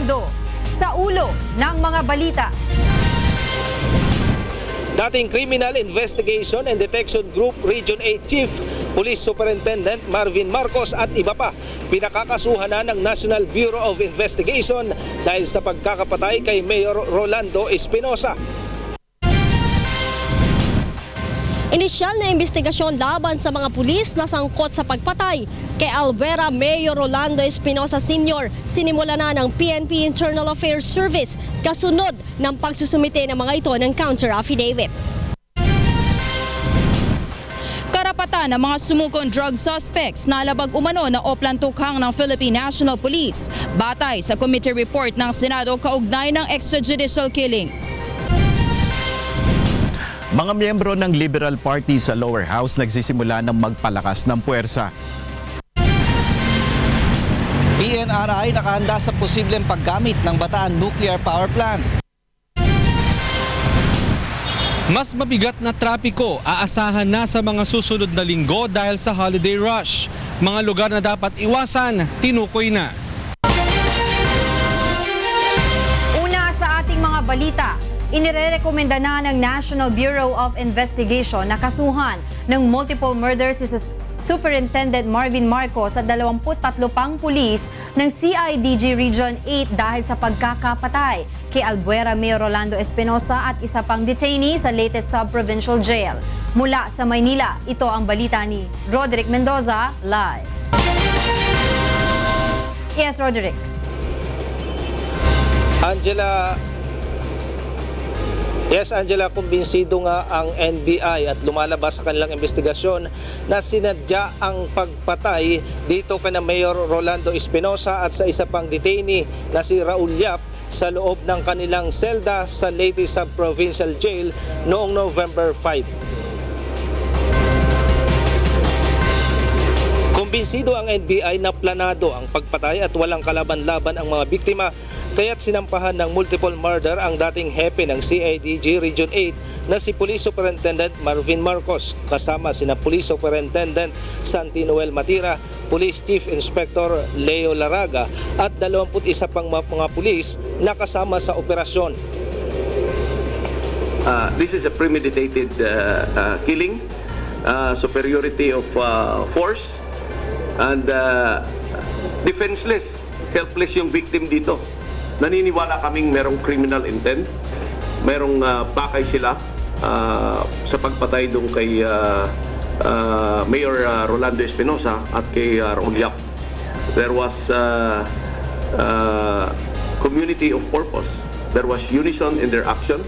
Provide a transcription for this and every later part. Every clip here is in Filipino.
Rolando sa ulo ng mga balita. Dating Criminal Investigation and Detection Group Region 8 Chief Police Superintendent Marvin Marcos at iba pa pinakakasuhan na ng National Bureau of Investigation dahil sa pagkakapatay kay Mayor Rolando Espinosa. Inisyal na investigasyon laban sa mga pulis na sangkot sa pagpatay kay Albuera Mayor Rolando Espinosa Sr. Sinimula na ng PNP Internal Affairs Service kasunod ng pagsusumite ng mga ito ng counter affidavit. Karapatan ng mga sumukong drug suspects na labag umano na oplantukang ng Philippine National Police batay sa committee report ng Senado kaugnay ng extrajudicial killings. Mga miyembro ng Liberal Party sa lower house nagsisimula ng magpalakas ng puwersa. PNRI nakahanda sa posibleng paggamit ng Bataan Nuclear Power Plant. Mas mabigat na trapiko aasahan na sa mga susunod na linggo dahil sa holiday rush. Mga lugar na dapat iwasan, tinukoy na. Una sa ating mga balita, inirerekomenda na ng National Bureau of Investigation na kasuhan ng multiple murders si Superintendent Marvin Marcos at 23 pang pulis ng CIDG Region 8 dahil sa pagkakapatay kay Albuera Mayor Rolando Espinosa at isa pang detainee sa latest sub-provincial jail. Mula sa Maynila, ito ang balita ni Roderick Mendoza, live. Yes, Roderick. Angela, kumbinsido nga ang NBI at lumalabas sa kanilang investigasyon na sinadya ang pagpatay dito kay Mayor Rolando Espinosa at sa isa pang detainee na si Raul Yap sa loob ng kanilang selda sa Leyte Sub-Provincial Jail noong November 5. Kumbinsido ang NBI na planado ang pagpatay at walang kalaban-laban ang mga biktima kaya't sinampahan ng multiple murder ang dating hepe ng CIDG Region 8 na si Police Superintendent Marvin Marcos kasama sina Police Superintendent Santi Noel Matira, Police Chief Inspector Leo Laraga at 21 pang mga pulis na kasama sa operasyon. This is a premeditated killing, superiority of force, and defenseless, helpless yung victim dito. Naniniwala kaming merong criminal intent, merong pakay sila sa pagpatay doon kay Mayor Rolando Espinosa at kay Raul Yap. There was community of purpose. There was unison in their action.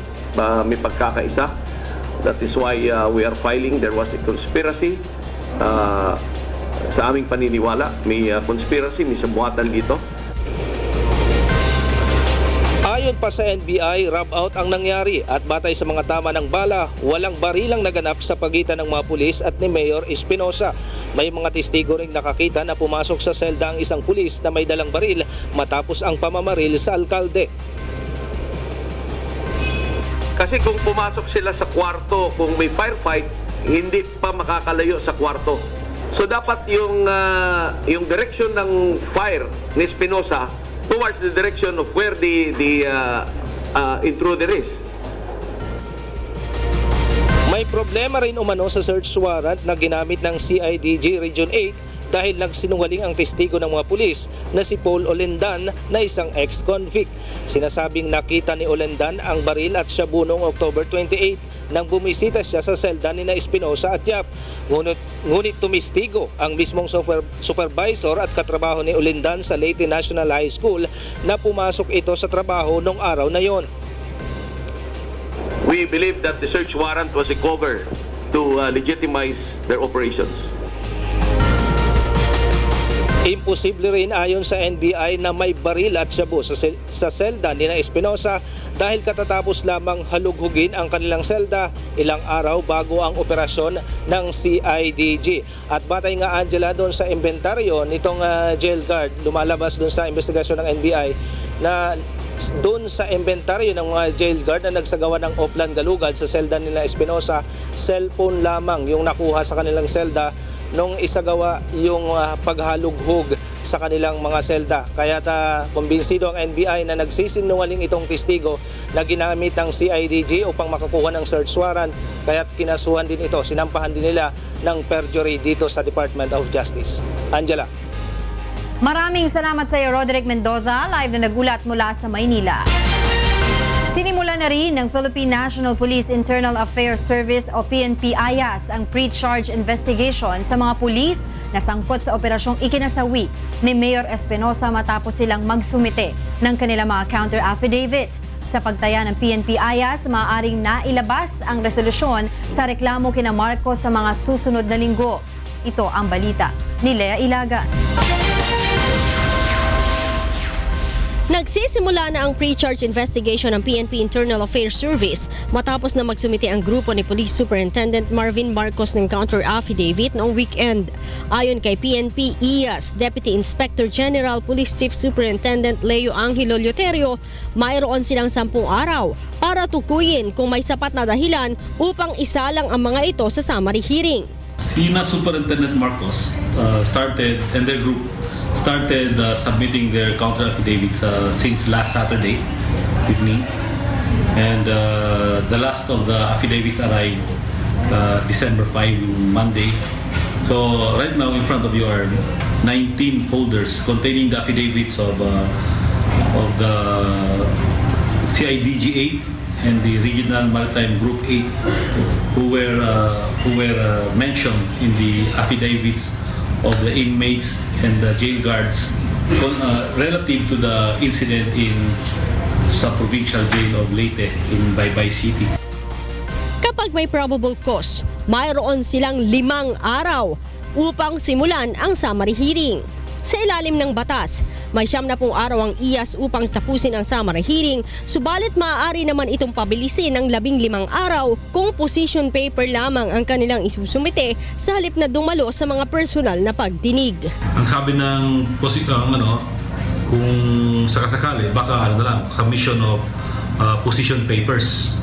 May pagkakaisa. That is why we are filing. There was a conspiracy. Sa aming paniniwala, may conspiracy, may sabuatan dito. Ayon pa sa NBI, rub out ang nangyari at batay sa mga tama ng bala, walang barilang naganap sa pagitan ng mga pulis at ni Mayor Espinosa. May mga testigo ring nakakita na pumasok sa selda ang isang pulis na may dalang baril matapos ang pamamaril sa alkalde. Kasi kung pumasok sila sa kwarto, kung may firefight, hindi pa makakalayo sa kwarto. So dapat yung direction ng fire ni Espinosa towards the direction of where the intruder is. May problema rin umano sa search warrant na ginamit ng CIDG Region 8 dahil nagsinungaling ang testigo ng mga pulis na si Paul Olendan na isang ex-convict. Sinasabing nakita ni Olendan ang baril at shabu noong October 28 nang bumisita siya sa selda ni Espinosa at Yap. Ngunit tumistigo ang mismong supervisor at katrabaho ni Olendan sa Leyte National High School na pumasok ito sa trabaho noong araw na yon. We believe that the search warrant was a cover to legitimize their operations. Imposible rin ayon sa NBI na may baril at shabu sa selda ni Espinosa dahil katatapos lamang halughugin ang kanilang selda ilang araw bago ang operasyon ng CIDG. At batay nga Angela doon sa inventaryo nitong jail guard, lumalabas doon sa investigasyon ng NBI na doon sa inventaryo ng mga jail guard na nagsagawa ng Oplan Galugad sa selda nila Espinosa, cellphone lamang yung nakuha sa kanilang selda nung isagawa yung paghalughog sa kanilang mga selda. Kaya kumbinsido ang NBI na nagsisinungaling itong testigo na ginamit ng CIDG upang makakuha ng search warrant. Kaya kinasuhan din ito, sinampahan din nila ng perjury dito sa Department of Justice. Angela. Maraming salamat sa iyo, Roderick Mendoza, live na nagulat mula sa Maynila. Sinimula na rin ng Philippine National Police Internal Affairs Service o PNP-IAS ang pre-charge investigation sa mga pulis na sangkot sa operasyong ikinasawi ni Mayor Espinosa matapos silang magsumite ng kanilang mga counter affidavit. Sa pagtaya ng PNP-IAS, maaaring nailabas ang resolusyon sa reklamo kina Marcos sa mga susunod na linggo. Ito ang balita ni Lea Ilagan. Nagsisimula na ang pre-charge investigation ng PNP Internal Affairs Service matapos na magsumite ang grupo ni Police Superintendent Marvin Marcos ng counter affidavit noong weekend. Ayon kay PNP-IAS Deputy Inspector General Police Chief Superintendent Leo Angelo Lioterio, mayroon silang 10 araw para tukuyin kung may sapat na dahilan upang isalang ang mga ito sa summary hearing. Sina Superintendent Marcos started and their group started submitting their counter affidavits since last Saturday evening, and the last of the affidavits arrived December 5, Monday. So right now in front of you are 19 folders containing the affidavits of the CIDG 8 and the Regional Maritime Group 8 who were mentioned in the affidavits of the inmates and the jail guards relative to the incident sa provincial jail of Leyte in Baybay City. Kapag may probable cause, mayroon silang 5 araw upang simulan ang summary hearing. Sa ilalim ng batas, may 70 araw ang IAS upang tapusin ang summary hearing, subalit maaari naman itong pabilisin ng 15 araw kung position paper lamang ang kanilang isusumite sa halip na dumalo sa mga personal na pagdinig. Ang sabi ng kung sakasakali, baka submission of position papers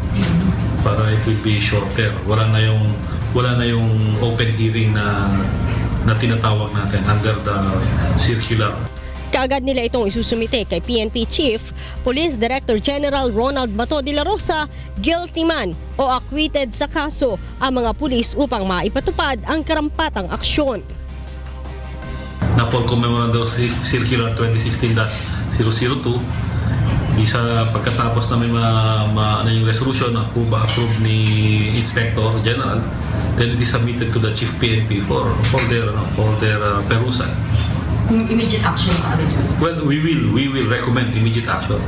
para it will be shorter. Wala na yung open hearing na tinatawag natin under the circular. Kaagad nila itong isusumite kay PNP Chief, Police Director General Ronald Bato de la Rosa, guilty man o acquitted sa kaso ang mga pulis upang maipatupad ang karampatang aksyon. Napol Memorandum Circular 2016-002, isa pagkatapos na may yung resolution approved ni Inspector General, then it is submitted to the Chief PNP for their perusal. Immediate action pa rin. Well, we will recommend immediate action.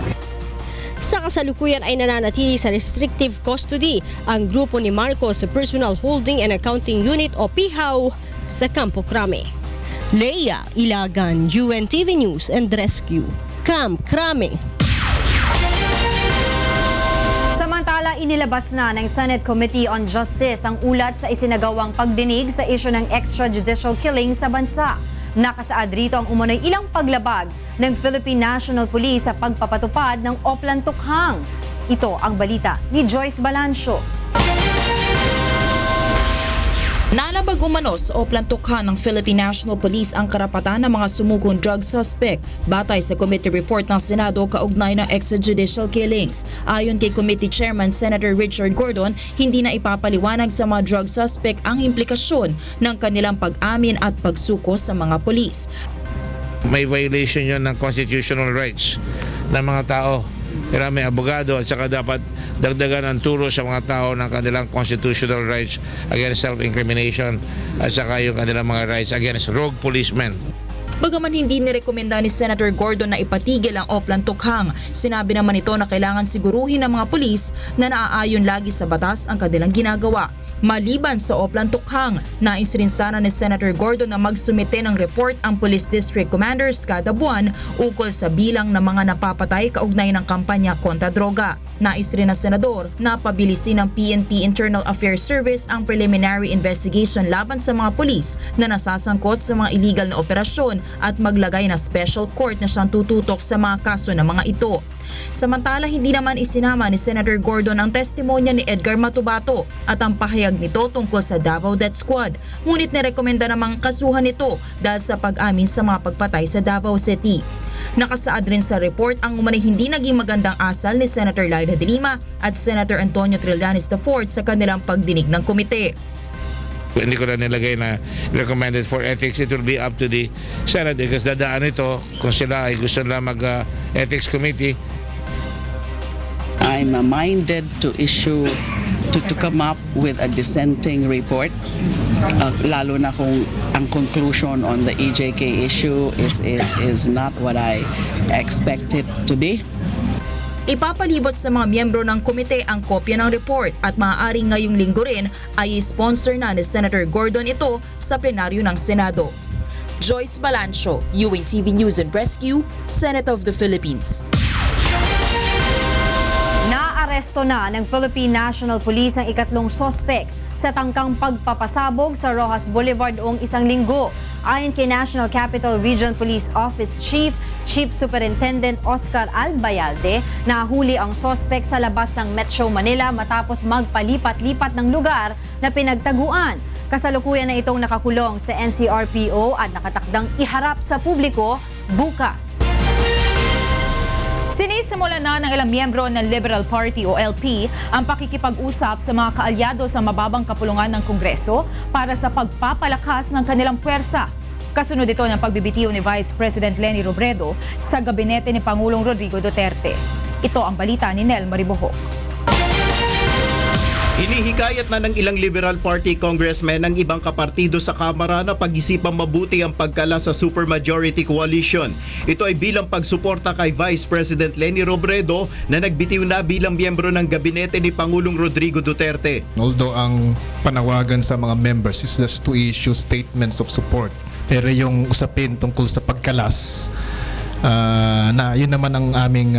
Sa kasalukuyan ay nananatili sa restrictive custody ang grupo ni Marcos sa Personal Holding and Accounting Unit o PHAU sa Campo Crame. Lea Ilagan, UNTV News and Rescue, Camp Crame. Samantala, inilabas na ng Senate Committee on Justice ang ulat sa isinagawang pagdinig sa isyu ng extrajudicial killing sa bansa. Nakasaad rito ang umano'y ilang paglabag ng Philippine National Police sa pagpapatupad ng Oplan Tukhang. Ito ang balita ni Joyce Balancio. Nalabag umano sa Oplan Tukhang ng Philippine National Police ang karapatan ng mga sumugong drug suspect batay sa committee report ng Senado kaugnay ng extrajudicial killings. Ayon kay Committee Chairman Senator Richard Gordon, hindi na ipapaliwanag sa mga drug suspect ang implikasyon ng kanilang pag-amin at pagsuko sa mga pulis. May violation yun ng constitutional rights ng mga tao. Kaya may abogado at saka dapat dagdagan ang turo sa mga tao ng kanilang constitutional rights against self-incrimination at saka yung kanilang mga rights against rogue policemen. Bagaman hindi nirekomenda ni Senator Gordon na ipatigil ang Oplan Tukhang, sinabi naman ito na kailangan siguruhin ng mga pulis na naaayon lagi sa batas ang kanilang ginagawa. Maliban sa Oplan Tukhang, nais rin sana ni Senator Gordon na magsumite ng report ang Police District Commanders kada buwan ukol sa bilang ng mga napapatay kaugnay ng kampanya kontra droga. Nais rin ng Senador na pabilisin ng PNP Internal Affairs Service ang preliminary investigation laban sa mga pulis na nasasangkot sa mga illegal na operasyon at maglagay na special court na siyang tututok sa mga kaso ng mga ito. Samantala, hindi naman isinama ni Senator Gordon ang testimonya ni Edgar Matubato at ang pahayag nito tungkol sa Davao Death Squad. Ngunit nirekomenda namang kasuhan ito dahil sa pag-amin sa mga pagpatay sa Davao City. Nakasaad rin sa report ang umanay hindi naging magandang asal ni Senator Laila de Lima at Senator Antonio Trillanes IV sa kanilang pagdinig ng komite. Hindi ko na nilagay na recommended for ethics. It will be up to the Senate because dadaan ito kung sila ay gusto nila mag-ethics committee. I'm minded to issue, to come up with a dissenting report. Lalo na kung ang conclusion on the EJK issue is not what I expected to be. Ipapalibot sa mga miyembro ng komite ang kopya ng report at maaaring ngayong linggo rin ay sponsor na ni Senator Gordon ito sa plenaryo ng Senado. Joyce Balancio, UNTV News and Rescue, Senate of the Philippines. Naaresto na ng Philippine National Police ang ikatlong sospek sa tangkang pagpapasabog sa Rojas Boulevard noong isang linggo. Ayon kay National Capital Region Police Office Chief Superintendent Oscar Albayalde, nahuli ang sospek sa labas ng Metro Manila matapos magpalipat-lipat ng lugar na pinagtaguan. Kasalukuyan na itong nakakulong sa NCRPO at nakatakdang iharap sa publiko bukas. Sinisimulan na ng ilang miyembro ng Liberal Party o LP ang pakikipag-usap sa mga kaalyado sa mababang kapulungan ng Kongreso para sa pagpapalakas ng kanilang puwersa. Kasunod ito ng pagbibitiw ni Vice President Leni Robredo sa gabinete ni Pangulong Rodrigo Duterte. Ito ang balita ni Nel Maribohok. Hinihikayat na ng ilang Liberal Party congressmen ng ibang kapartido sa Kamara na pag-isipang mabuti ang pagkala sa supermajority coalition. Ito ay bilang pagsuporta kay Vice President Leni Robredo na nagbitiw na bilang miyembro ng gabinete ni Pangulong Rodrigo Duterte. Although ang panawagan sa mga members is just to issue statements of support, pero yung usapin tungkol sa pagkalas, na yun naman ang aming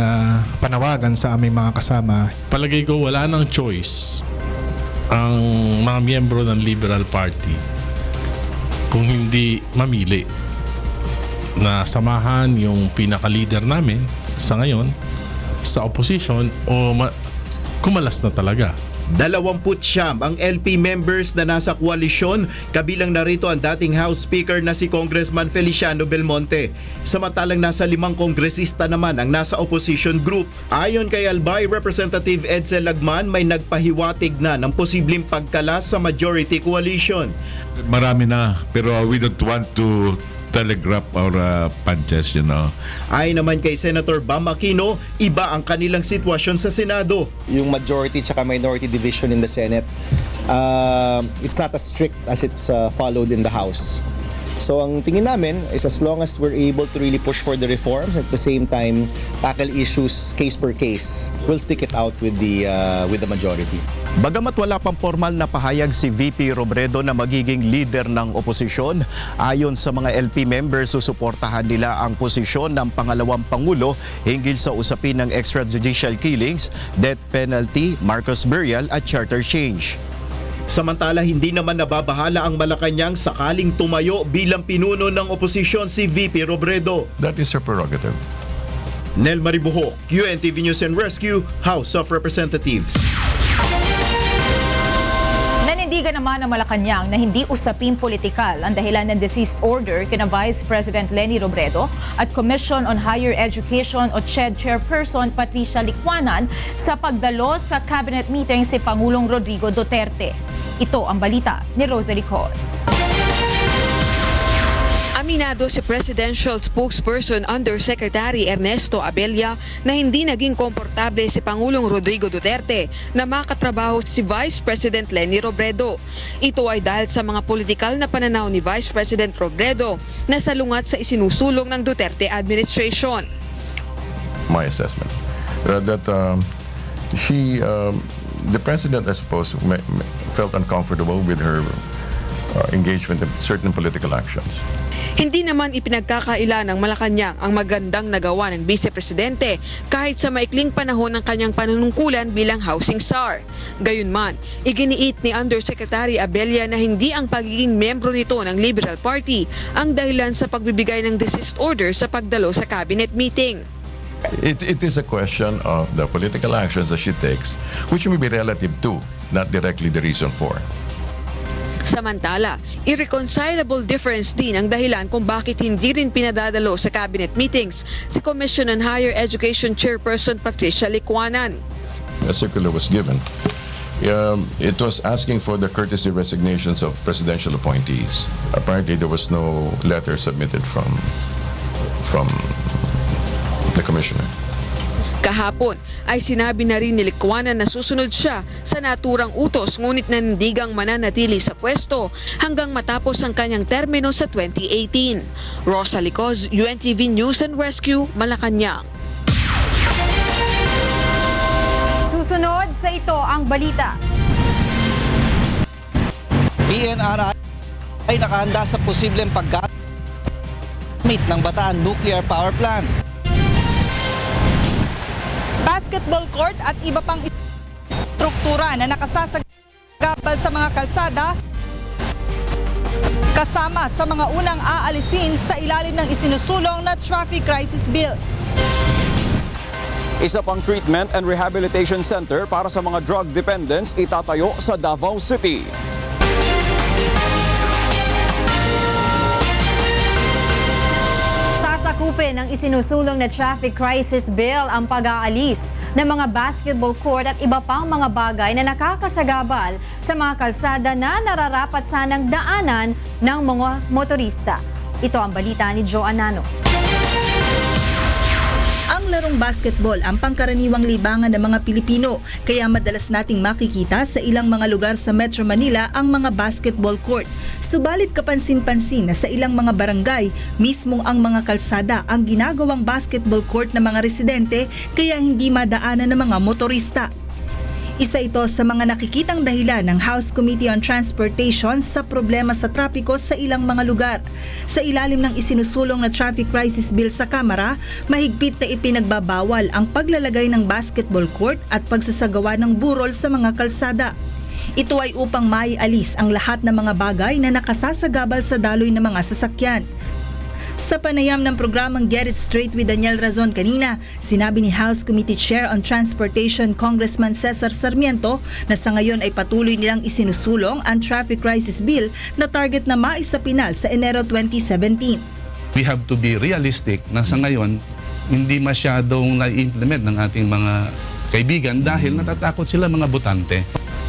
panawagan sa aming mga kasama. Palagay ko wala nang choice ang mga miyembro ng Liberal Party kung hindi mamili na samahan yung pinaka-leader namin sa ngayon sa opposition o kumalas na talaga. 29 ang LP members na nasa koalisyon, kabilang narito ang dating House Speaker na si Congressman Feliciano Belmonte. Samantalang nasa 5 kongresista naman ang nasa opposition group. Ayon kay Albay, Representative Edsel Lagman, may nagpahiwatig na ng posibleng pagkalas sa majority coalition. Marami na, pero we don't want to telegraph our punches, you know. Ay naman kay Senator Bam Aquino, iba ang kanilang sitwasyon sa Senado. Yung majority tsaka minority division in the Senate, it's not as strict as it's followed in the House. So ang tingin namin is as long as we're able to really push for the reforms, at the same time tackle issues case per case, we'll stick it out with the majority. Bagamat wala pang formal na pahayag si VP Robredo na magiging leader ng oposisyon, ayon sa mga LP members, susuportahan nila ang posisyon ng pangalawang Pangulo hinggil sa usapin ng extrajudicial killings, death penalty, Marcos burial at charter change. Samantala, hindi naman nababahala ang Malacanang sakaling tumayo bilang pinuno ng oposisyon si VP Robredo. That is her prerogative. Nel Maribohok, UNTV News and Rescue, House of Representatives. Nanindigan naman ng Malacanang na hindi usaping politikal ang dahilan ng deceased order kina Vice President Leni Robredo at Commission on Higher Education o CHED Chairperson Patricia Licuanan sa pagdalo sa cabinet meeting si Pangulong Rodrigo Duterte. Ito ang balita ni Rosalie Cos. Aminado si Presidential Spokesperson Undersecretary Ernesto Abella na hindi naging komportable si Pangulong Rodrigo Duterte na makatrabaho si Vice President Leni Robredo. Ito ay dahil sa mga politikal na pananaw ni Vice President Robredo na salungat sa isinusulong ng Duterte administration. My assessment that the President, I suppose, felt uncomfortable with her engagement in certain political actions. Hindi naman ipinagkakaila ng Malacanang ang magandang nagawa ng Vice Presidente kahit sa maikling panahon ng kanyang panunungkulan bilang housing czar. Gayunman, iginiit ni Undersecretary Abella na hindi ang pagiging membro nito ng Liberal Party ang dahilan sa pagbibigay ng desist order sa pagdalo sa cabinet meeting. It is a question of the political actions that she takes, which may be relative to, not directly the reason for. Samantala, irreconcilable difference din ang dahilan kung bakit hindi rin pinadadalo sa cabinet meetings si Commission on Higher Education Chairperson Patricia Licuanan. A circular was given. It was asking for the courtesy resignations of presidential appointees. Apparently, there was no letter submitted from the commissioner. Kahapon ay sinabi na rin ni Licuanan na susunod siya sa naturang utos ngunit nandigang mananatili sa pwesto hanggang matapos ang kanyang termino sa 2018. Rosa Licoz, UNTV News and Rescue, Malacanang. Susunod sa ito ang balita. PNRI ay nakahanda sa posibleng paggamit ng Bataan Nuclear Power Plant. Basketball court at iba pang struktura na nakasasagabal sa mga kalsada kasama sa mga unang aalisin sa ilalim ng isinusulong na Traffic Crisis Bill. Isa pang treatment and rehabilitation center para sa mga drug dependents itatayo sa Davao City. Sasakupin ng isinusulong na Traffic Crisis Bill ang pag-aalis ng mga basketball court at iba pang mga bagay na nakakasagabal sa mga kalsada na nararapat sanang daanan ng mga motorista. Ito ang balita ni Joe Anano. Ang larong basketball ang pangkaraniwang libangan ng mga Pilipino, kaya madalas nating makikita sa ilang mga lugar sa Metro Manila ang mga basketball court. Subalit kapansin-pansin na sa ilang mga barangay, mismong ang mga kalsada ang ginagawang basketball court ng mga residente, kaya hindi madaanan ng mga motorista. Isa ito sa mga nakikitang dahilan ng House Committee on Transportation sa problema sa trapiko sa ilang mga lugar. Sa ilalim ng isinusulong na Traffic Crisis Bill sa Kamara, mahigpit na ipinagbabawal ang paglalagay ng basketball court at pagsasagawa ng burol sa mga kalsada. Ito ay upang maialis ang lahat ng mga bagay na nakasasagabal sa daloy ng mga sasakyan. Sa panayam ng programang Get It Straight with Daniel Razon kanina, sinabi ni House Committee Chair on Transportation Congressman Cesar Sarmiento na sa ngayon ay patuloy nilang isinusulong ang Traffic Crisis Bill na target na maisapinal sa Enero 2017. We have to be realistic na sa ngayon hindi masyadong na-implement ng ating mga kaibigan dahil natatakot sila mga botante.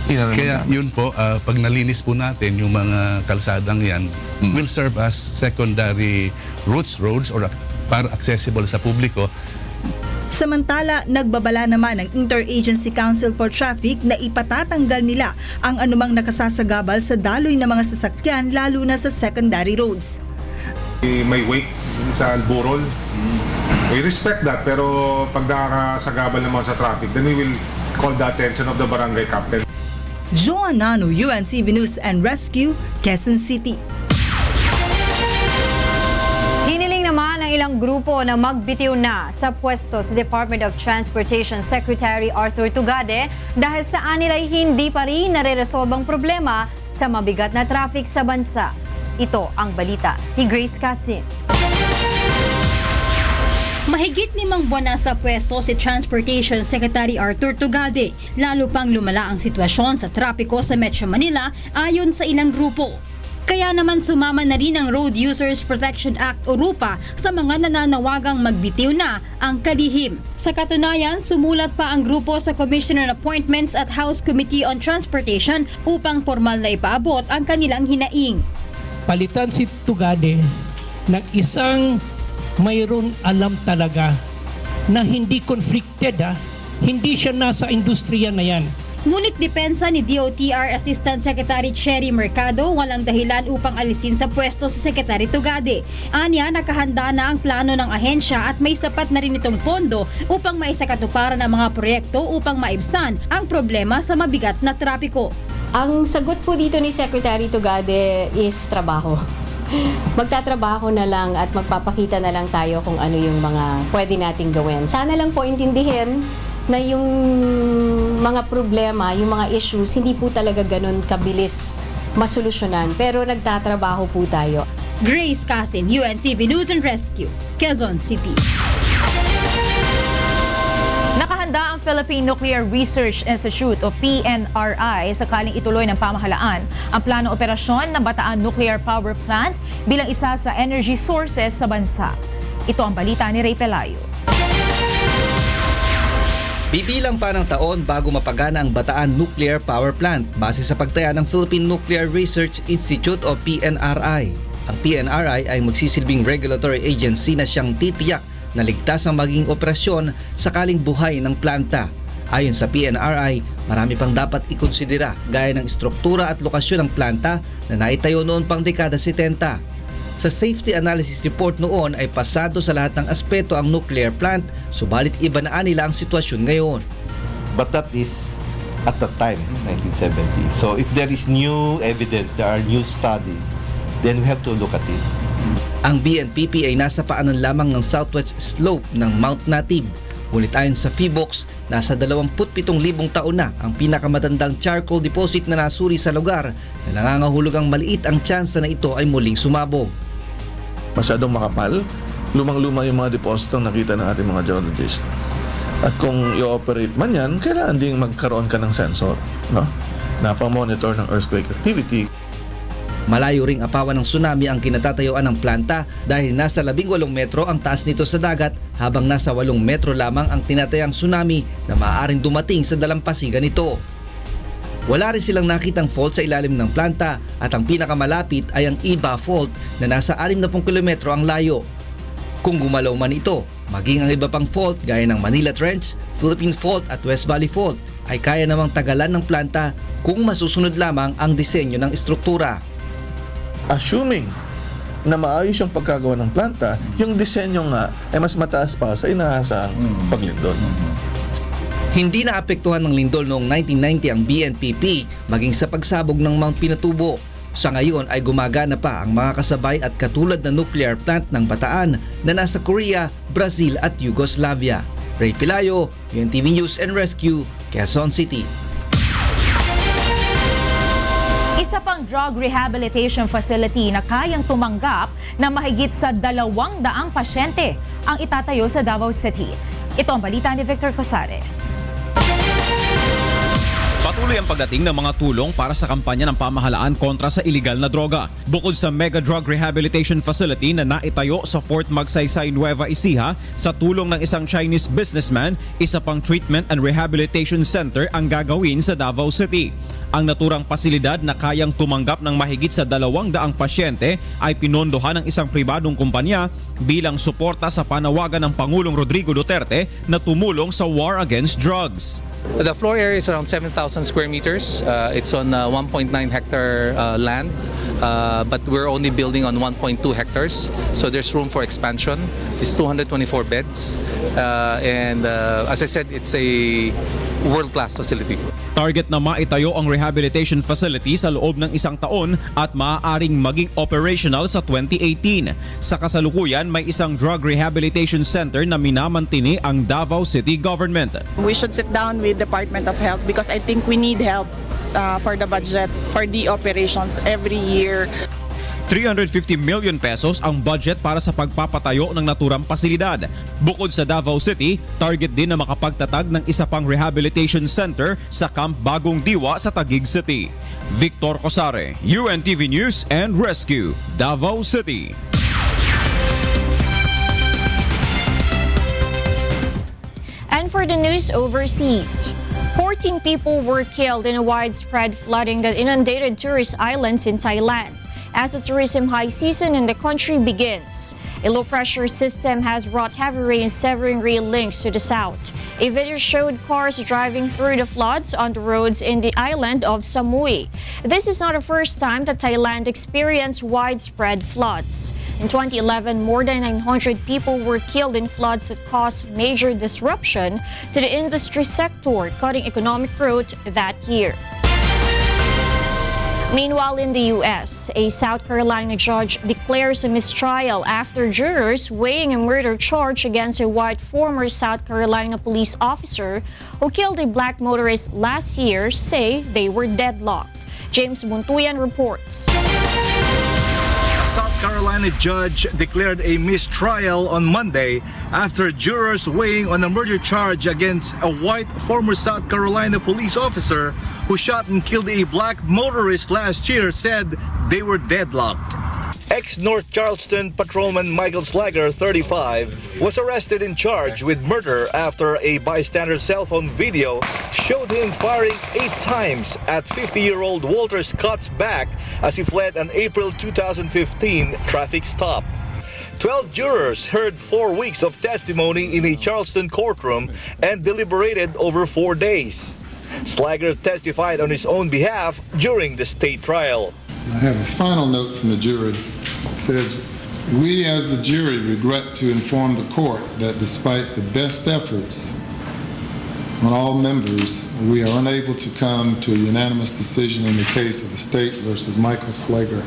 Kaya yun po, pag nalinis po natin yung mga kalsadang yan, will serve as secondary roads or para accessible sa publiko. Samantala, nagbabala naman ang Interagency Council for Traffic na ipatatanggal nila ang anumang nakasasagabal sa daloy ng mga sasakyan lalo na sa secondary roads. May weight sa burol. We respect that, pero pag nakakasagabal naman sa traffic, then we will call the attention of the barangay captain. Joan Nano, UNTV News and Rescue, Quezon City. Hiniling naman ng ilang grupo na magbitiw na sa pwesto sa Department of Transportation Secretary Arthur Tugade dahil sa anilay hindi pa rin nare-resolve ang problema sa mabigat na traffic sa bansa. Ito ang balita ni Grace Casin. Mahigit 5 buwan na sa pwesto si Transportation Secretary Arthur Tugade, lalo pang lumala ang sitwasyon sa trapiko sa Metro Manila ayon sa ilang grupo. Kaya naman sumama na rin ang Road Users Protection Act o RUPA sa mga nananawagang magbitiw na ang kalihim. Sa katunayan, sumulat pa ang grupo sa Commission on Appointments at House Committee on Transportation upang formal na ipaabot ang kanilang hinaing. Palitan si Tugade ng isang mayroon alam talaga na hindi conflicted, hindi siya nasa industriya na yan. Ngunit depensa ni DOTR Assistant Secretary Cherry Mercado, walang dahilan upang alisin sa pwesto si Secretary Tugade. Anya, nakahanda na ang plano ng ahensya at may sapat na rin itong pondo upang maisakatuparan ang mga proyekto upang maibsan ang problema sa mabigat na trapiko. Ang sagot po dito ni Secretary Tugade is trabaho. Magtatrabaho na lang at magpapakita na lang tayo kung ano yung mga pwede nating gawin. Sana lang po intindihin na yung mga problema, yung mga issues, hindi po talaga ganun kabilis masolusyonan. Pero nagtatrabaho po tayo. Grace Casin, UNTV News and Rescue, Quezon City. Philippine Nuclear Research Institute o PNRI sakaling ituloy ng pamahalaan ang plano operasyon ng Bataan Nuclear Power Plant bilang isa sa energy sources sa bansa. Ito ang balita ni Ray Pelayo. Bibilang pa ng taon bago mapagana ang Bataan Nuclear Power Plant base sa pagtaya ng Philippine Nuclear Research Institute o PNRI. Ang PNRI ay magsisilbing regulatory agency na siyang titiyak na ligtas ang magiging operasyon sakaling buhay ng planta. Ayon sa PNRI, marami pang dapat ikonsidera gaya ng struktura at lokasyon ng planta na naitayo noon pang dekada 70. Sa safety analysis report noon ay pasado sa lahat ng aspeto ang nuclear plant, subalit iba na nila ang sitwasyon ngayon. But that is at the time, 1970. So if there is new evidence, there are new studies, then we have to look at it. Ang BNPP ay nasa paanan lamang ng southwest slope ng Mount Natib. Ngunit ayon sa PHIVOLCS, nasa 27,000 taon na ang pinakamatandang charcoal deposit na nasuri sa lugar na nangangahulugang maliit ang tsansa na ito ay muling sumabog. Masyadong makapal, lumang-luma yung mga depositong nakita ng ating mga geologists. At kung i-operate man yan, kailangan ding magkaroon ka ng sensor, no? Na pang-monitor ng earthquake activity. Malayo ring apawan ng tsunami ang kinatatayuan ng planta dahil nasa 18 metro ang taas nito sa dagat habang nasa 8 metro lamang ang tinatayang tsunami na maaaring dumating sa dalampasigan nito. Wala rin silang nakitang fault sa ilalim ng planta at ang pinakamalapit ay ang Iba Fault na nasa 60 kilometro ang layo. Kung gumalaw man ito, maging ang iba pang fault gaya ng Manila Trench, Philippine Fault at West Valley Fault ay kaya namang tagalan ng planta kung masusunod lamang ang disenyo ng estruktura. Assuming na maayos yung pagkagawa ng planta, yung disenyo nga ay mas mataas pa sa inaasahang paglindol. Hindi naapektuhan ng lindol noong 1990 ang BNPP maging sa pagsabog ng Mount Pinatubo. Sa ngayon ay gumagana pa ang mga kasabay at katulad na nuclear plant ng Bataan na nasa Korea, Brazil at Yugoslavia. Ray Pelayo, UNTV News and Rescue, Quezon City. Isa pang drug rehabilitation facility na kayang tumanggap na mahigit sa 200 pasyente ang itatayo sa Davao City. Ito ang balita ni Victor Cosare. Patuloy ang pagdating ng mga tulong para sa kampanya ng pamahalaan kontra sa iligal na droga. Bukod sa Mega Drug Rehabilitation Facility na naitayo sa Fort Magsaysay, Nueva Ecija sa tulong ng isang Chinese businessman, isa pang treatment and rehabilitation center ang gagawin sa Davao City. Ang naturang pasilidad na kayang tumanggap ng mahigit sa 200 pasyente ay pinondohan ng isang pribadong kumpanya bilang suporta sa panawagan ng Pangulong Rodrigo Duterte na tumulong sa war against drugs. The floor area is around 7,000 square meters. It's on 1.9 hectare land, but we're only building on 1.2 hectares. So there's room for expansion. It's 224 beds. And as I said, it's a world-class facility. Target na maitayo ang rehabilitation facility sa loob ng 1 taon at maaaring maging operational sa 2018. Sa kasalukuyan, may isang drug rehabilitation center na minamantini ang Davao City government. We should sit down with Department of Health because I think we need help for the budget, for the operations every year. 350 million pesos ang budget para sa pagpapatayo ng naturang pasilidad. Bukod sa Davao City, target din na makapagtatag ng isa pang rehabilitation center sa Camp Bagong Diwa sa Taguig City. Victor Cosare, UNTV News and Rescue, Davao City. And for the news overseas, 14 people were killed in a widespread flooding that inundated tourist islands in Thailand as the tourism high season in the country begins. A low-pressure system has brought heavy rain severing rail links to the south. A video showed cars driving through the floods on the roads in the island of Samui. This is not the first time that Thailand experienced widespread floods. In 2011, more than 900 people were killed in floods that caused major disruption to the industry sector, cutting economic growth that year. Meanwhile, in the U.S., a South Carolina judge declares a mistrial after jurors weighing a murder charge against a white former South Carolina police officer who killed a black motorist last year say they were deadlocked. James Buntuyan reports. South Carolina judge declared a mistrial on Monday after jurors weighing on a murder charge against a white former South Carolina police officer who shot and killed a black motorist last year said they were deadlocked. Ex-North Charleston patrolman Michael Slager, 35, was arrested and charged with murder after a bystander's cell phone video showed him firing 8 times at 50-year-old Walter Scott's back as he fled an April 2015 traffic stop. 12 jurors heard 4 weeks of testimony in a Charleston courtroom and deliberated over 4 days. Slager testified on his own behalf during the state trial. I have a final note from the jury. It says, we as the jury regret to inform the court that despite the best efforts on all members, we are unable to come to a unanimous decision in the case of the state versus Michael Slager.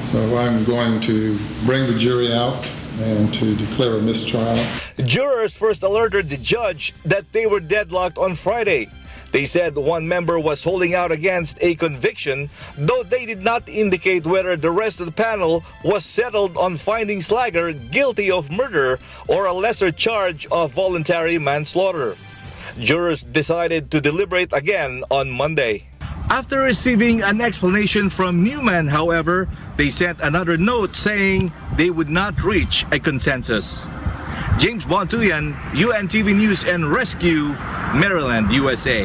So I'm going to bring the jury out and to declare a mistrial. Jurors first alerted the judge that they were deadlocked on Friday. They said one member was holding out against a conviction, though they did not indicate whether the rest of the panel was settled on finding Slager guilty of murder or a lesser charge of voluntary manslaughter. Jurors decided to deliberate again on Monday. After receiving an explanation from Newman, however, they sent another note saying they would not reach a consensus. James Bontuyan, UNTV News and Rescue, Maryland, USA.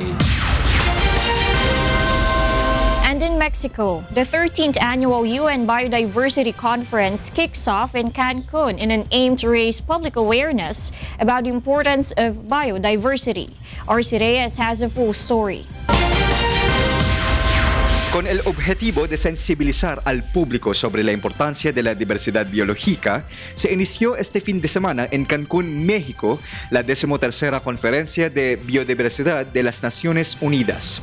And in Mexico, the 13th annual UN Biodiversity Conference kicks off in Cancun in an aim to raise public awareness about the importance of biodiversity. Arce Reyes has a full story. Con el objetivo de sensibilizar al público sobre la importancia de la diversidad biológica, se inició este fin de semana en Cancún, México, la 13ª Conferencia de Biodiversidad de las Naciones Unidas.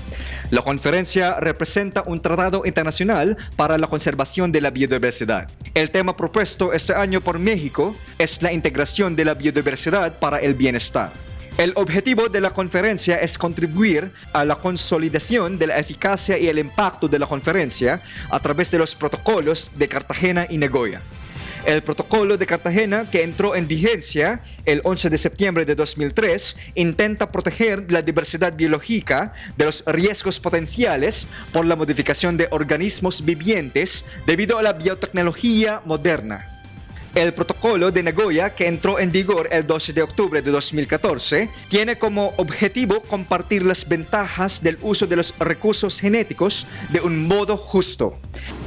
La conferencia representa un tratado internacional para la conservación de la biodiversidad. El tema propuesto este año por México es la integración de la biodiversidad para el bienestar. El objetivo de la conferencia es contribuir a la consolidación de la eficacia y el impacto de la conferencia a través de los protocolos de Cartagena y Nagoya. El protocolo de Cartagena, que entró en vigencia el 11 de septiembre de 2003, intenta proteger la diversidad biológica de los riesgos potenciales por la modificación de organismos vivientes debido a la biotecnología moderna. El protocolo de Nagoya, que entró en vigor el 12 de octubre de 2014, tiene como objetivo compartir las ventajas del uso de los recursos genéticos de un modo justo.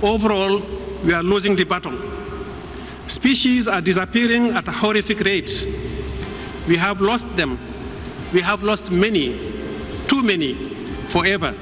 Overall, we are losing the battle. Species are disappearing at a horrific rate. We have lost them. We have lost many, too many, forever.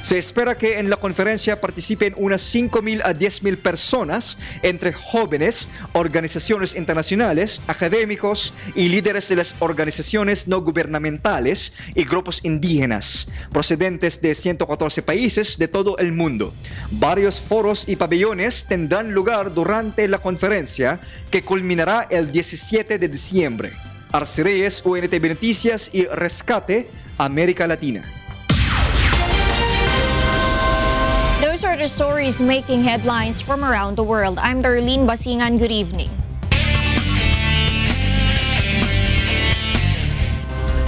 Se espera que en la conferencia participen unas 5,000 a 10,000 personas, entre jóvenes, organizaciones internacionales, académicos y líderes de las organizaciones no gubernamentales y grupos indígenas, procedentes de 114 países de todo el mundo. Varios foros y pabellones tendrán lugar durante la conferencia, que culminará el 17 de diciembre. Arce Reyes, UNTV Noticias y Rescate, América Latina. Those are the stories making headlines from around the world. I'm Darlene Basingan. Good evening.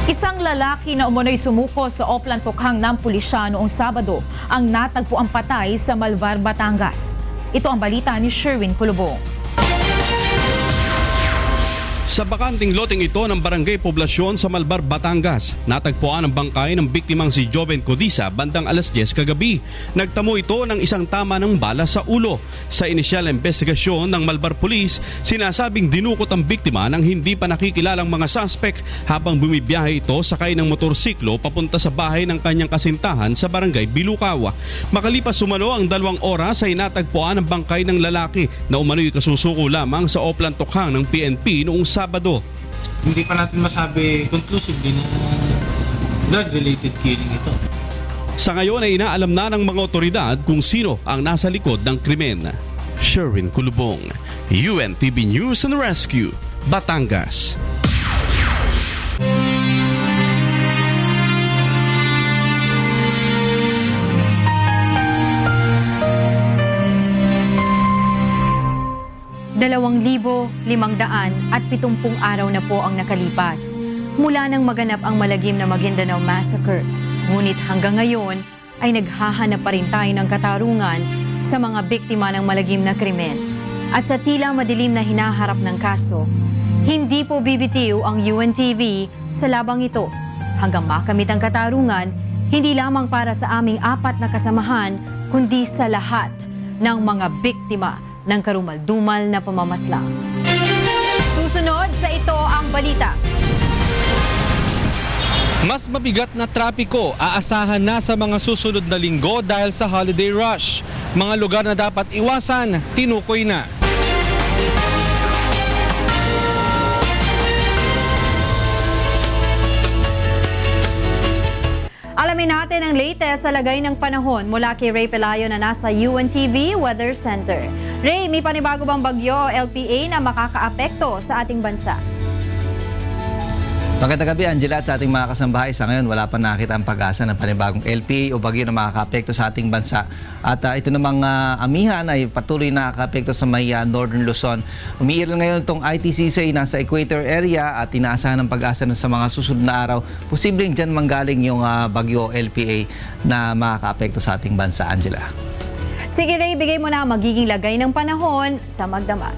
Isang lalaki na umano'y sumuko sa Oplan Tokhang ng pulisya noong Sabado ang natagpuang patay sa Malvar, Batangas. Ito ang balita ni Sherwin Kulubong. Sa bakanting loteng ito ng Barangay Poblasyon sa Malvar, Batangas, natagpuan ang bangkay ng biktimang si Joven Codisa bandang alas 10 kagabi. Nagtamo ito ng isang tama ng bala sa ulo. Sa inisyal na investigasyon ng Malvar Police, sinasabing dinukot ang biktima ng hindi pa nakikilalang mga suspect habang bumibiyahe ito sakay ng motorsiklo papunta sa bahay ng kanyang kasintahan sa Barangay Bilukawa. Makalipas sumalo ang 2 oras ay natagpuan ang bangkay ng lalaki na umano'y kasusuko lamang sa Oplan Tokhang ng PNP noong Sabado. Hindi pa natin masabi conclusively na drug-related killing ito. Sa ngayon ay inaalam na ng mga otoridad kung sino ang nasa likod ng krimen. Sherwin Kulubong, UNTV News and Rescue, Batangas. 2,570 araw na po ang nakalipas mula nang maganap ang malagim na Maguindanao Massacre. Ngunit hanggang ngayon ay naghahanap pa rin tayo ng katarungan sa mga biktima ng malagim na krimen. At sa tila madilim na hinaharap ng kaso, hindi po bibitiw ang UNTV sa labang ito hanggang makamit ang katarungan, hindi lamang para sa aming 4 na kasamahan, kundi sa lahat ng mga biktima ng karumal-dumal na pamamaslang. Susunod sa ito ang balita. Mas mabigat na trapiko aasahan na sa mga susunod na linggo dahil sa holiday rush. Mga lugar na dapat iwasan, tinukoy na. Alamin natin ang latest sa lagay ng panahon mula kay Ray Pelayo na nasa UNTV Weather Center. Ray, may panibago bang bagyo o LPA na makakaapekto sa ating bansa? Magandang gabi, Angela, at sa ating mga kasambahay. Sa ngayon, wala pa nakita ang pag-asa ng panibagong LPA o bagyo na makakaapekto sa ating bansa. At ito namang amihan ay patuloy na nakakaapekto sa may Northern Luzon. Umiiral ngayon itong ITCC nasa equator area at inaasahan ng pag-asa na sa mga susunod na araw. Posibleng dyan manggaling yung bagyo o LPA na makakaapekto sa ating bansa, Angela. Sige Ray, bigay mo na ang magiging lagay ng panahon sa magdamag.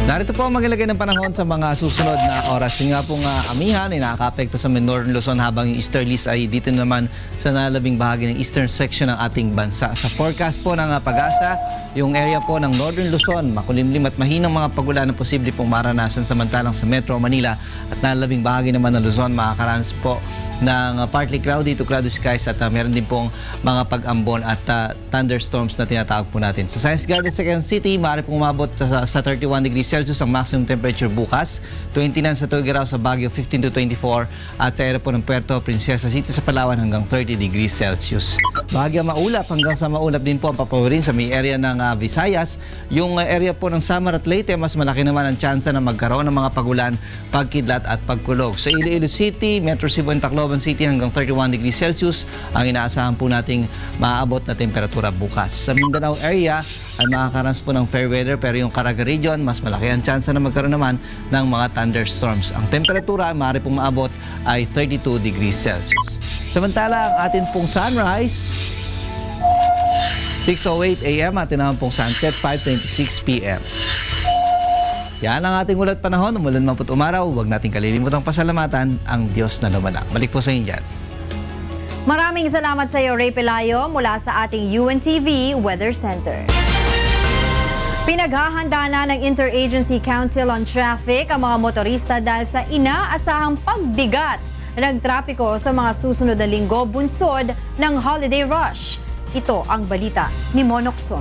Narito po ang magilagay ng panahon sa mga susunod na oras. Yung nga pong amihan ay nakaka-apekto sa Northern Luzon habang yung easterlies ay dito naman sa nalabing bahagi ng eastern section ng ating bansa. Sa forecast po ng pag-asa, yung area po ng Northern Luzon, makulimlim at mahinang mga pagulan na posible pong maranasan samantalang sa Metro Manila at nalabing bahagi naman ng Luzon makakaranas po ng partly cloudy to cloudy skies at meron din pong mga pag-ambon at thunderstorms na tinatawag po natin. Sa Science Garden sa Quezon City, maaari pong umabot sa 31 degrees Celsius ang maximum temperature bukas, 29 sa Tuguegarao sa Baguio, 15 to 24 at sa area po ng Puerto Princesa City sa Palawan hanggang 30 degrees Celsius. Bahagya maulap hanggang sa maulap din po ang papawirin sa may area ng Visayas. Yung area po ng Samar at Leyte, mas malaki naman ang tsansa na magkaroon ng mga pagulan, pagkidlat at pagkulog. Sa Iloilo City, Metro Cebu and Tacloban City hanggang 31 degrees Celsius ang inaasahan po nating maaabot na temperatura bukas. Sa Mindanao area ay makakaranas po ng fair weather pero yung Caraga region mas malaki ang tsansa na magkaroon naman ng mga thunderstorms. Ang temperatura maaari pong maabot ay 32 degrees Celsius. Samantala ang atin pong sunrise 6:08 AM at naman pong sunset 5:26 PM. Yan ang ating ulat panahon. Umulan man po't umaraw, huwag nating kalilimutang pasalamatan ang Diyos na lumana. Balik po sa inyo dyan. Maraming salamat sa iyo, Ray Pelayo, mula sa ating UNTV Weather Center. Pinaghahanda na ng Interagency Council on Traffic ang mga motorista dahil sa inaasahang pagbigat ng trapiko sa mga susunod na linggo bunsod ng holiday rush. Ito ang balita ni Monokson.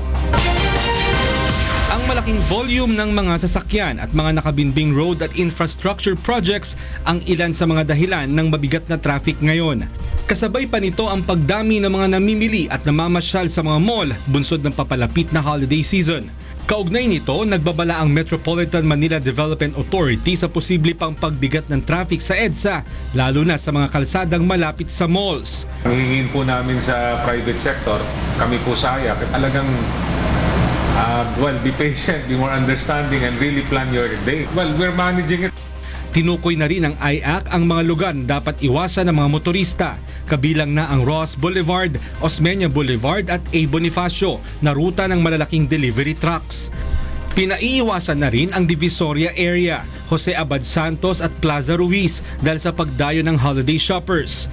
Ang malaking volume ng mga sasakyan at mga nakabinbing road at infrastructure projects ang ilan sa mga dahilan ng mabigat na traffic ngayon. Kasabay pa nito ang pagdami ng mga namimili at namamasyal sa mga mall bunsod ng papalapit na holiday season. Kaugnay nito, nagbabala ang Metropolitan Manila Development Authority sa posible pang pagbigat ng traffic sa EDSA, lalo na sa mga kalsadang malapit sa malls. Hingin po namin sa private sector, kami po sa AYAC, talagang be patient, be more understanding, and really plan your day. Well, we're managing it. Tinukoy na rin ng IAC ang mga lugar dapat iwasan ng mga motorista, kabilang na ang Ross Boulevard, Osmeña Boulevard at A. Bonifacio na ruta ng malalaking delivery trucks. Pinaiiwasan na rin ang Divisoria area, Jose Abad Santos at Plaza Ruiz dahil sa pagdayo ng holiday shoppers.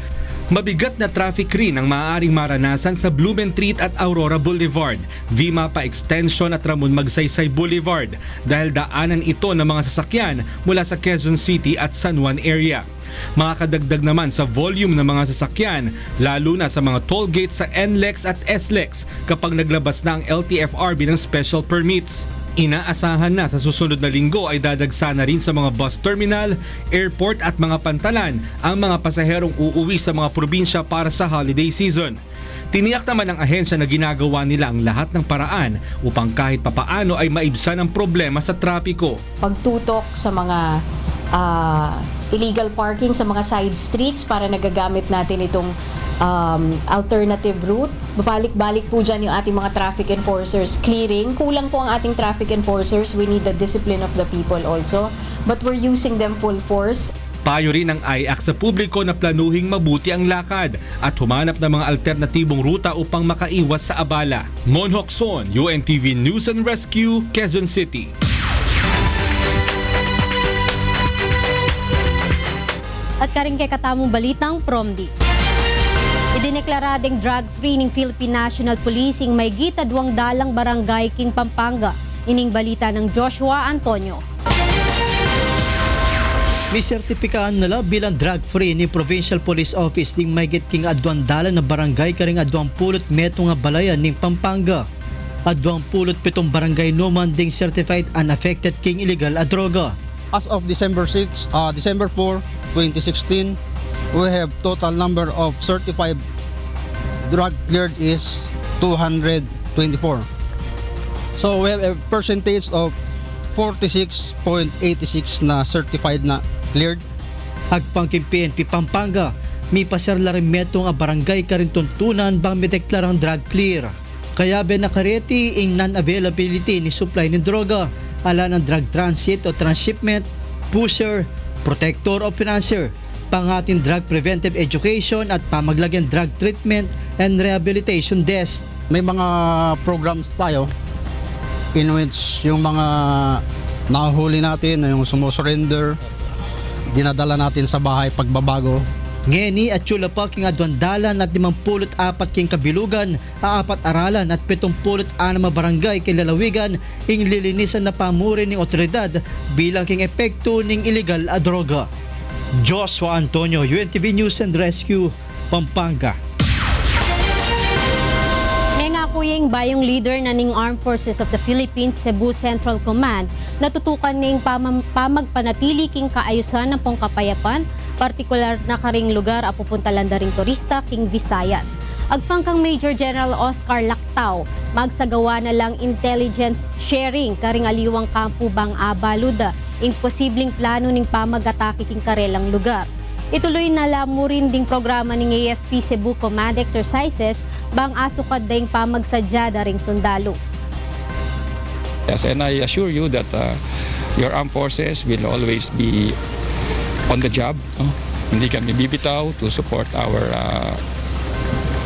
Mabigat na traffic rin ang maaaring maranasan sa Blumentritt at Aurora Boulevard, V-Mapa Extension at Ramon Magsaysay Boulevard dahil daanan ito ng mga sasakyan mula sa Quezon City at San Juan area. Makakadagdag naman sa volume ng mga sasakyan, lalo na sa mga toll gates sa NLEX at SLEX kapag naglabas na ang LTFRB ng special permits. Inaasahan na sa susunod na linggo ay dadagsa na rin sa mga bus terminal, airport at mga pantalan ang mga pasaherong uuwi sa mga probinsya para sa holiday season. Tiniyak naman ng ahensya na ginagawa nila ang lahat ng paraan upang kahit papaano ay maibsan ang problema sa trapiko. Pagtutok sa mga illegal parking sa mga side streets para nagagamit natin itong alternative route. Babalik-balik po dyan yung ating mga traffic enforcers clearing. Kulang po ang ating traffic enforcers. We need the discipline of the people also. But we're using them full force. Payo rin ng IAC sa publiko na planuhing mabuti ang lakad at humanap ng mga alternatibong ruta upang makaiwas sa abala. Mon Hocson, UNTV News and Rescue, Quezon City. At karing kay katamong balitang Promdi. Idineklara ding drug-free ng Philippine National Policing may gita 2 dalang barangay king Pampanga. Ining balita ng Joshua Antonio. May sertipikahan nila bilang drug-free ni Provincial Police Office ding may king adwan dalan na barangay karing adwang pulot meto nga balayan ning Pampanga. Adwang pulot 7 barangay naman ding certified unaffected king illegal a droga. As of December 4, 2016, we have total number of certified drug cleared is 224. So we have a percentage of 46.86 na certified na cleared. Agpangking PNP Pampanga, may pasarla rin meto nga barangay karing tuntunan bang may deklarang drug clear. Kaya be nakareti ing non-availability ni supply ng droga, ala ng drug transit o transshipment, pusher, protector o financier, pangating drug preventive education at pamaglagyan drug treatment and rehabilitation desk. May mga programs tayo in which yung mga nahuli natin, yung sumusurrender, dinadala natin sa bahay pagbabago. Ngeni at chula pa king adwandalan at 54 king kabilugan, 4 aralan at 76 barangay king lalawigan ing lilinisan na pamuri ng otoridad bilang king epekto ng illegal a droga. Joshua Antonio, UNTV News and Rescue, Pampanga. Kuyeng bayong leader na ning Armed Forces of the Philippines Cebu Central Command natutukan ning pamagpanatili king kaayusan ng pangkapayapan, partikular na karing lugar a pupunta landaring turista king Visayas. Agpangkang Major General Oscar Lactao, magsagawa na lang intelligence sharing karing aliwang kampo bang abaluda ing posibleng plano ning pamagatake king karelang lugar. Ituloy na lamurin ding programa ng AFP Cebu Command Exercises bang asukad ding pamagsadya daring sundalo. Yes, and I assure you that your armed forces will always be on the job. Hindi kami bibitaw to support our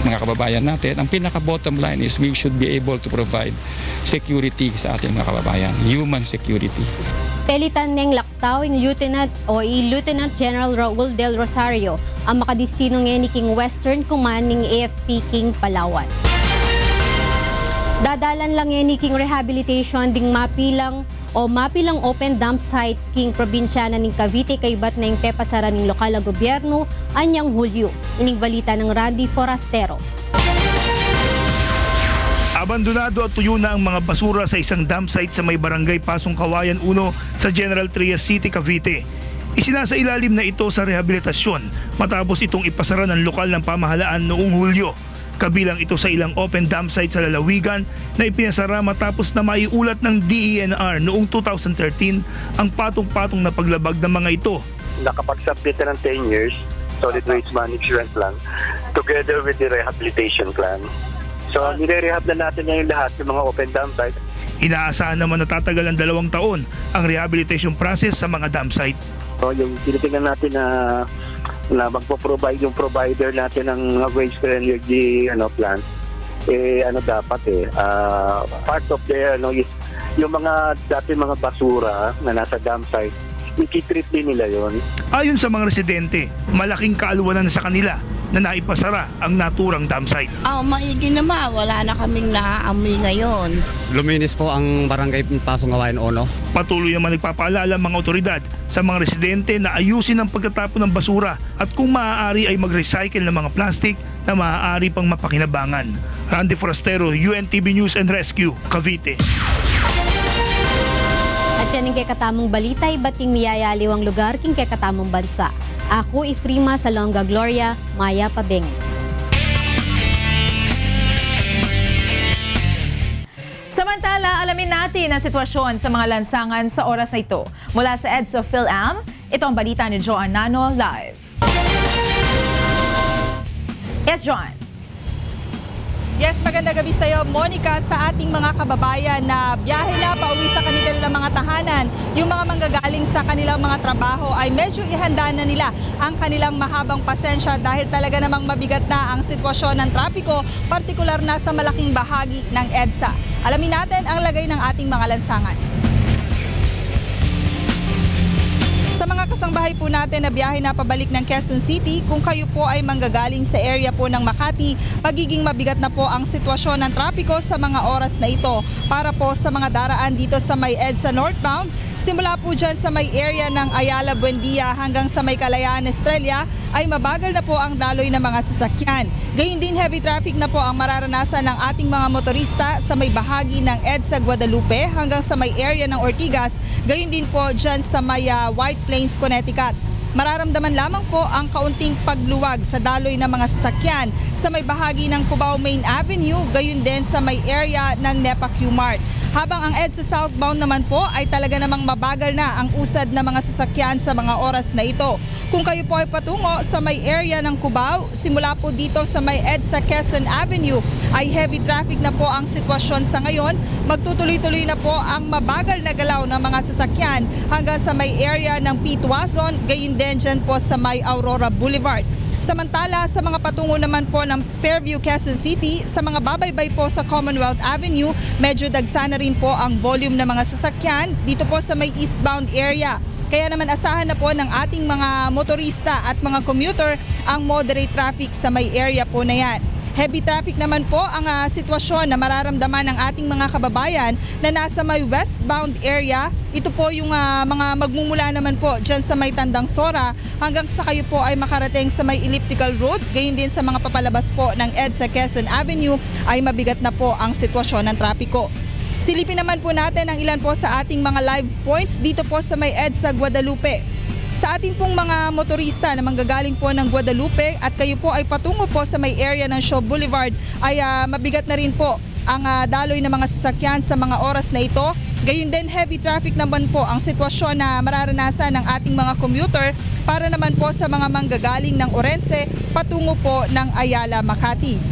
mga kababayan natin. Ang pinaka-bottom line is we should be able to provide security sa ating mga kababayan, human security. Pelitan ng Lactao ng Lieutenant General Raul Del Rosario ang makadistino ng King Western Command ng AFP King Palawan. Dadalan lang ni King Rehabilitation ding mapilang open dump site King Probinsya na ng Cavite kay bat na yung pepasara ng lokal na gobyerno anyang Hulyo. Ining balita ng Randy Forastero. Abandonado at tuyo na ang mga basura sa isang dump site sa may barangay Pasong Kawayan 1 sa General Trias City, Cavite. Isinasailalim na ito sa rehabilitasyon matapos itong ipasara ng lokal ng pamahalaan noong Hulyo. Kabilang ito sa ilang open dump site sa lalawigan na ipinasara matapos na maiulat ng DENR noong 2013 ang patong-patong na paglabag ng mga ito. Nakapag-submit ng 10 years solid waste management plan together with the rehabilitation plan. So, nire-rehab na natin ngayon lahat yung mga open dump site. Inaasahan naman na tatagal ng 2 taon ang rehabilitation process sa mga dump site. So, yung tinitingnan natin na magpo-provide yung provider natin ng waste energy plant, part of the is yung mga dati mga basura na nasa dump site, i-treat din nila yon. Ayon sa mga residente, malaking kaalwanan sa kanila na naipasara ang naturang dump site. Maigi naman. Wala na kaming naaamoy ngayon. Luminis po ang barangay Pasong Kawayan 1. Patuloy naman nagpapaalala ang mga otoridad sa mga residente na ayusin ang pagtatapon ng basura at kung maaari ay mag-recycle ng mga plastic na maaari pang mapakinabangan. Randy Forastero, UNTV News and Rescue, Cavite. At yan ang kakatamong balita, bating miyayaliw ang lugar king kakatamong bansa. Ako, Ifrima Salonga Gloria, Maya Pabeng. Samantala, alamin natin ang sitwasyon sa mga lansangan sa oras na ito. Mula sa EDSA PhilAm, ito ang balita ni Joan Nano live. Yes, John. Yes, magandang gabi sa iyo, Monica. Sa ating mga kababayan na biyahe na pauwi sa kanilang mga tahanan, yung mga manggagaling sa kanilang mga trabaho ay medyo ihanda na nila ang kanilang mahabang pasensya dahil talaga namang mabigat na ang sitwasyon ng trapiko, partikular na sa malaking bahagi ng EDSA. Alamin natin ang lagay ng ating mga lansangan. Sa mga kasangbahay po natin na biyahe na pabalik ng Quezon City, kung kayo po ay manggagaling sa area po ng Makati, magiging mabigat na po ang sitwasyon ng trapiko sa mga oras na ito. Para po sa mga daraan dito sa may EDSA northbound, simula po dyan sa may area ng Ayala Buendia hanggang sa may Kalayaan Estrella, ay mabagal na po ang daloy ng mga sasakyan. Gayun din, heavy traffic na po ang mararanasan ng ating mga motorista sa may bahagi ng EDSA Guadalupe hanggang sa may area ng Ortigas, gayun din po dyan sa may White Plains, Connecticut. Mararamdaman lamang po ang kaunting pagluwag sa daloy ng mga sasakyan sa may bahagi ng Cubao Main Avenue, gayon din sa may area ng NEPA Q-Mart. Habang ang EDSA southbound naman po ay talaga namang mabagal na ang usad ng mga sasakyan sa mga oras na ito. Kung kayo po ay patungo sa may area ng Cubao, simula po dito sa may EDSA Quezon Avenue ay heavy traffic na po ang sitwasyon sa ngayon. Magtutuloy-tuloy na po ang mabagal na galaw ng mga sasakyan hanggang sa may area ng P. Tuazon, gayon din dyan po sa may Aurora Boulevard. Samantala, sa mga patungo naman po ng Fairview, Quezon City, sa mga babaybay po sa Commonwealth Avenue, medyo dagsa na rin po ang volume ng mga sasakyan dito po sa may eastbound area. Kaya naman asahan na po ng ating mga motorista at mga commuter ang moderate traffic sa may area po na yan. Heavy traffic naman po ang sitwasyon na mararamdaman ng ating mga kababayan na nasa may westbound area. Ito po yung mga magmumula naman po dyan sa may Tandang Sora hanggang sa kayo po ay makarating sa may elliptical road. Gayon din sa mga papalabas po ng EDSA Quezon Avenue ay mabigat na po ang sitwasyon ng trapiko. Silipin naman po natin ang ilan po sa ating mga live points dito po sa may EDSA Guadalupe. Sa ating pong mga motorista na manggagaling po ng Guadalupe at kayo po ay patungo po sa may area ng Shaw Boulevard ay mabigat na rin po ang daloy ng mga sasakyan sa mga oras na ito. Gayun din, heavy traffic naman po ang sitwasyon na mararanasan ng ating mga commuter para naman po sa mga manggagaling ng Orense patungo po ng Ayala, Makati.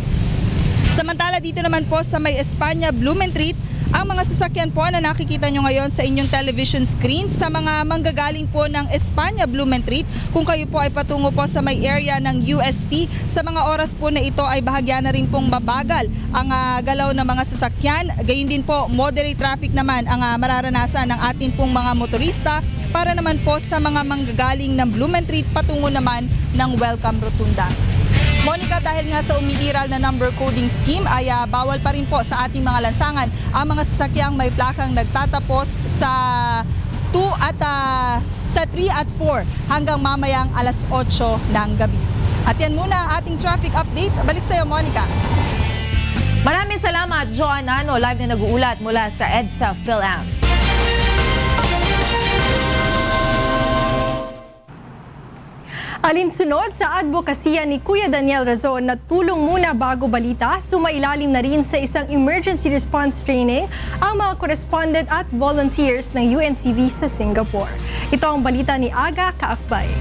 Samantala dito naman po sa may Espanya, Blumentritt, ang mga sasakyan po na nakikita nyo ngayon sa inyong television screen sa mga manggagaling po ng Espanya, Blumentritt, kung kayo po ay patungo po sa may area ng UST, sa mga oras po na ito ay bahagya na rin pong babagal ang galaw ng mga sasakyan. Gayun din po, moderate traffic naman ang mararanasan ng ating pong mga motorista para naman po sa mga manggagaling ng Blumentritt patungo naman ng Welcome Rotunda. Monica, dahil nga sa umiiral na number coding scheme ay bawal pa rin po sa ating mga lansangan ang mga sasakyang may plakang nagtatapos sa 2 at sa 3 at 4 hanggang mamayang alas 8 ng gabi. At yan muna ang ating traffic update. Balik sa iyo, Monica. Maraming salamat, Joan Ano, live na nag-uulat mula sa EDSA PhilAm. Alinsunod sa advokasya ni Kuya Daniel Razon na tulong muna bago balita, sumailalim na rin sa isang emergency response training ang mga correspondent at volunteers ng UNCV sa Singapore. Ito ang balita ni Aga Kaakbay.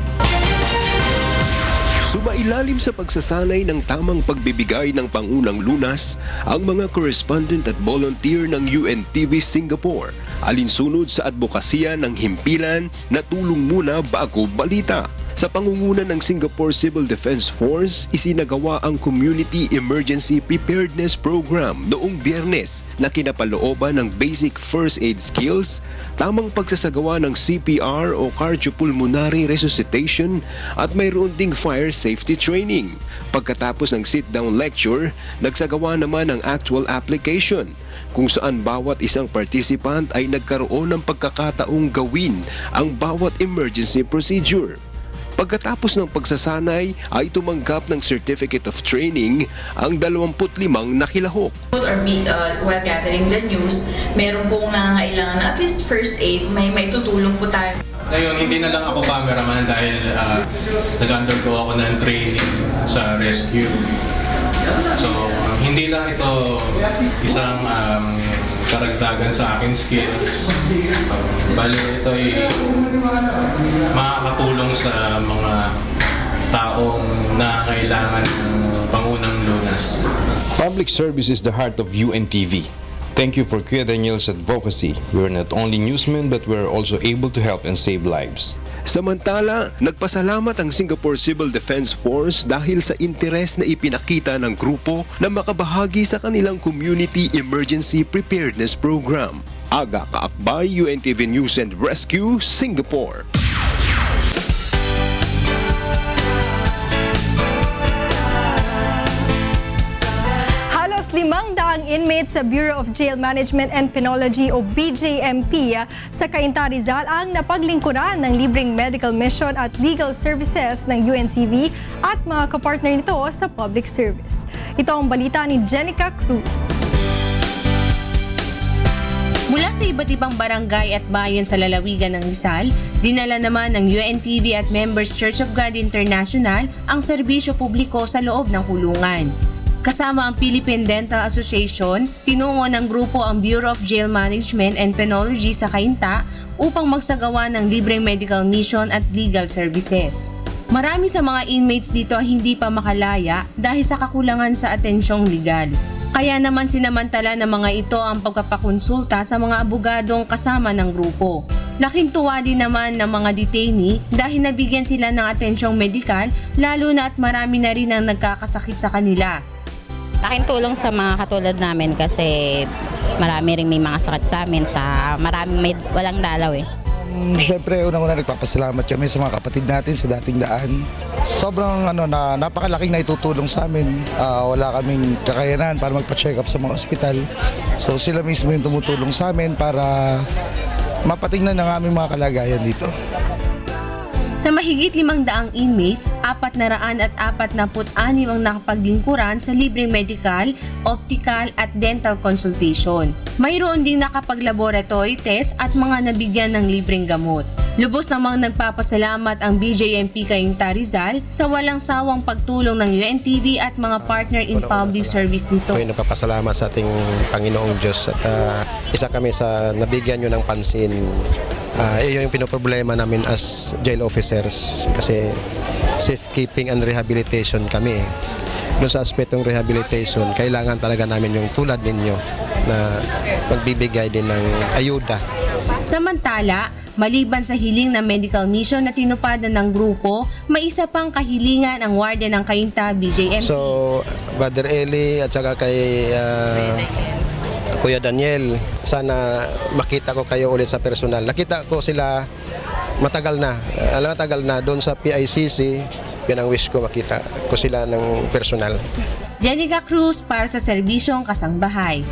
Sumailalim sa pagsasanay ng tamang pagbibigay ng pangunang lunas ang mga correspondent at volunteer ng UNTV Singapore, alinsunod sa advokasya ng himpilan na tulong muna bago balita. Sa pangunguna ng Singapore Civil Defense Force, isinagawa ang Community Emergency Preparedness Program noong Biyernes na kinapalooban ng basic first aid skills, tamang pagsasagawa ng CPR o cardiopulmonary resuscitation at mayroon ding fire safety training. Pagkatapos ng sit-down lecture, nagsagawa naman ng actual application kung saan bawat isang participant ay nagkaroon ng pagkakataong gawin ang bawat emergency procedure. Pagkatapos ng pagsasanay ay tumanggap ng Certificate of Training ang 25 nakilahok. While gathering the news, meron pong nangangailangan na at least first aid, may tutulong po tayo. Ngayon, hindi na lang ako cameraman dahil nag-undergo ako ng training sa rescue. So, hindi lang ito isang karagdagan sa akin skills. Bali, ito ay makakatulong sa mga taong nangangailangan ng pangunahing paunang lunas. Public service is the heart of UNTV. Thank you for Kuya Daniel's advocacy. We are not only newsmen but we are also able to help and save lives. Samantala, nagpasalamat ang Singapore Civil Defense Force dahil sa interes na ipinakita ng grupo na makabahagi sa kanilang Community Emergency Preparedness Program. Aga Kaakbay, UNTV News and Rescue, Singapore. Halos 500 inmates sa Bureau of Jail Management and Penology o BJMP sa Cainta, Rizal ang napaglingkuran ng libreng medical mission at legal services ng UNCV at mga kapartner nito sa public service. Ito ang balita ni Jenica Cruz. Mula sa iba't ibang barangay at bayan sa lalawigan ng Rizal, dinala naman ng UNTV at Members Church of God International ang serbisyo publiko sa loob ng kulungan. Kasama ang Philippine Dental Association, tinungo ng grupo ang Bureau of Jail Management and Penology sa Cainta upang magsagawa ng libreng medical mission at legal services. Marami sa mga inmates dito hindi pa makalaya dahil sa kakulangan sa atensyong legal. Kaya naman sinamantala ng mga ito ang pagpapakonsulta sa mga abogadong kasama ng grupo. Laking tuwa din naman ng mga detainee dahil nabigyan sila ng atensyong medikal lalo na at marami na rin ang nagkakasakit sa kanila. Laking tulong sa mga katulad namin kasi marami rin may mga sakit sa amin sa maraming walang dalaw eh. Siyempre, unang-una nagpapasalamat kami sa mga kapatid natin sa dating daan. Sobrang napakalaking naitutulong sa amin. Wala kaming kakayanan para magpa-check up sa mga ospital. So sila mismo yung tumutulong sa amin para mapatingnan ng aming mga kalagayan dito. Sa mahigit 500 inmates, 446 ang nakapaglingkuran sa libreng medical, optical at dental consultation. Mayroon ding nakapag-laboratory test at mga nabigyan ng libreng gamot. Lubos namang nagpapasalamat ang BJMP Cainta Rizal sa walang sawang pagtulong ng UNTV at mga partner in public service nito. Ako'y nagpapasalamat sa ating Panginoong Diyos at isa kami sa nabigyan nyo ng pansin. Iyon yung pinoproblema namin as jail officers kasi safekeeping and rehabilitation kami. Doon sa aspetong rehabilitation, kailangan talaga namin yung tulad ninyo na magbibigay din ng ayuda. Samantala, maliban sa hiling na medical mission na tinupadan ng grupo, may isa pang kahilingan ang warden ng Cainta BJMP. So, Brother Eli at saka kay Kuya Daniel, sana makita ko kayo ulit sa personal. Nakita ko sila matagal na doon sa PICC. Yan ang wish ko, makita ko sila ng personal. Jenica Cruz para sa Serbisyong Kasangbahay.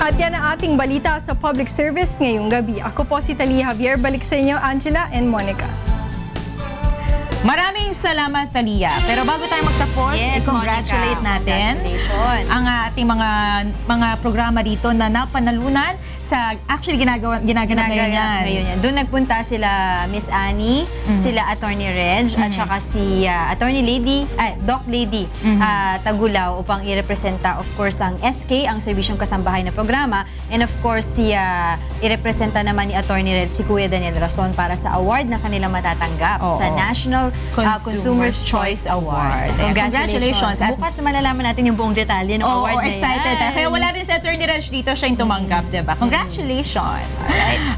At yan ang ating balita sa public service ngayong gabi. Ako po si Talia Javier. Balik sa inyo, Angela and Monica. Maraming salamat, Talia. Pero bago tayo magtapos, i-congratulate natin ang ating mga programa dito na napanalunan sa actually ginaganap ngayon yan. Doon nagpunta sila Miss Annie, sila Attorney Reg, at saka si Doc Lady Tagulaw upang irepresenta of course ang SK, ang Serbisyong Kasambahay na programa, and of course irepresenta naman ni Attorney Reg si Kuya Daniel Razon para sa award na kanila matatanggap sa National Consumer's Choice Award. Congratulations. Bukas malalaman natin yung buong detalye ng award na excited. yan. Kaya wala rin si Attorney Reg dito, siya yung tumanggap, diba? Congratulations.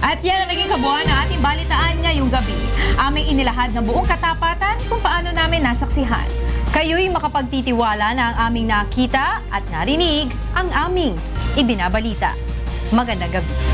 At yan ang naging kabuuan ng ating balitaan ngayong gabi. Aming inilahad ng buong katapatan kung paano namin nasaksihan. Kayo'y makapagtitiwala na ang aming nakita at narinig ang aming ibinabalita. Magandang gabi.